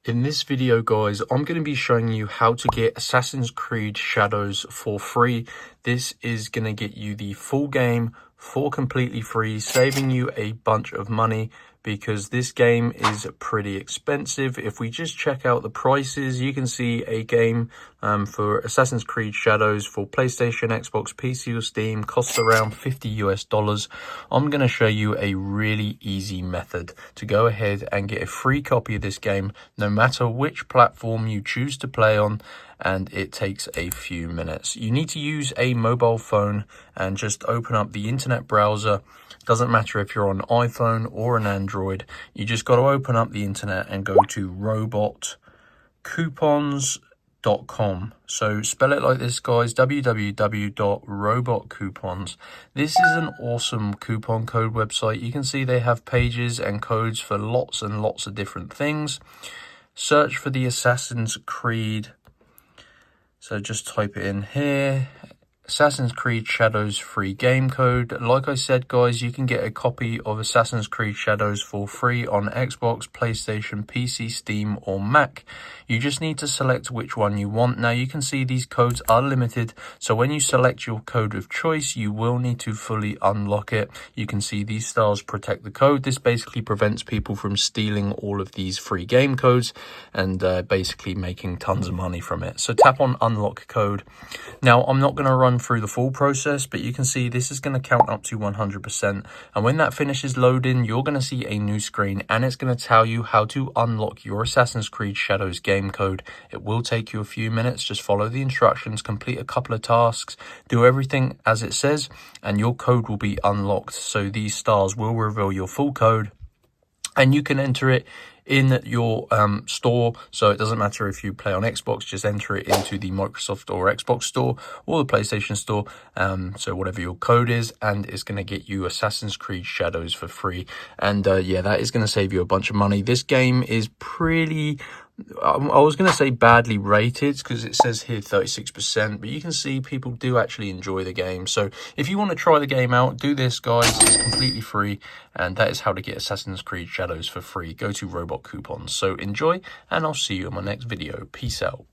In this video, guys, I'm going to be showing you how to get Assassin's Creed Shadows for free. This is going to get you the full game for completely free, saving you a bunch of money because this game is pretty expensive. If we just check out the prices, you can see a game for Assassin's Creed Shadows for PlayStation, Xbox, PC or Steam costs around $50 US. I'm going to show you a really easy method to go ahead and get a free copy of this game no matter which platform you choose to play on, and it takes a few minutes. You need to use a mobile phone and just open up the internet browser. Doesn't matter if you're on iPhone or an Android, you just got to open up the internet and go to robotcoupons.com. So spell it like this, guys, www.robotcoupons. This is an awesome coupon code website. You can see they have pages and codes for lots and lots of different things. Search for the Assassin's Creed. So just type it in here. Assassin's Creed Shadows free game code. Like I said, guys, you can get a copy of Assassin's Creed Shadows for free on Xbox, PlayStation, PC, Steam or Mac. You just need to select which one you want. Now you can see these codes are limited, so when you select your code of choice, you will need to fully unlock it. You can see these stars protect the code. This basically prevents people from stealing all of these free game codes and basically making tons of money from it. So tap on unlock code. Now I'm not going to run through the full process, but you can see this is going to count up to 100%, and when that finishes loading, you're going to see a new screen and it's going to tell you how to unlock your Assassin's Creed Shadows game code. It will take you a few minutes. Just follow the instructions, complete a couple of tasks, do everything as it says, and your code will be unlocked. So these stars will reveal your full code and you can enter it in your store. So it doesn't matter if you play on Xbox, just enter it into the Microsoft or Xbox store or the PlayStation store, so whatever your code is, and it's going to get you Assassin's Creed Shadows for free. And yeah, that is going to save you a bunch of money. This game is pretty, I was going to say badly rated because it says here 36%, but you can see people do actually enjoy the game. So if you want to try the game out, do this, guys. It's completely free, and that is how to get Assassin's Creed Shadows for free. Go to Robot Coupons. So enjoy, and I'll see you in my next video. Peace out.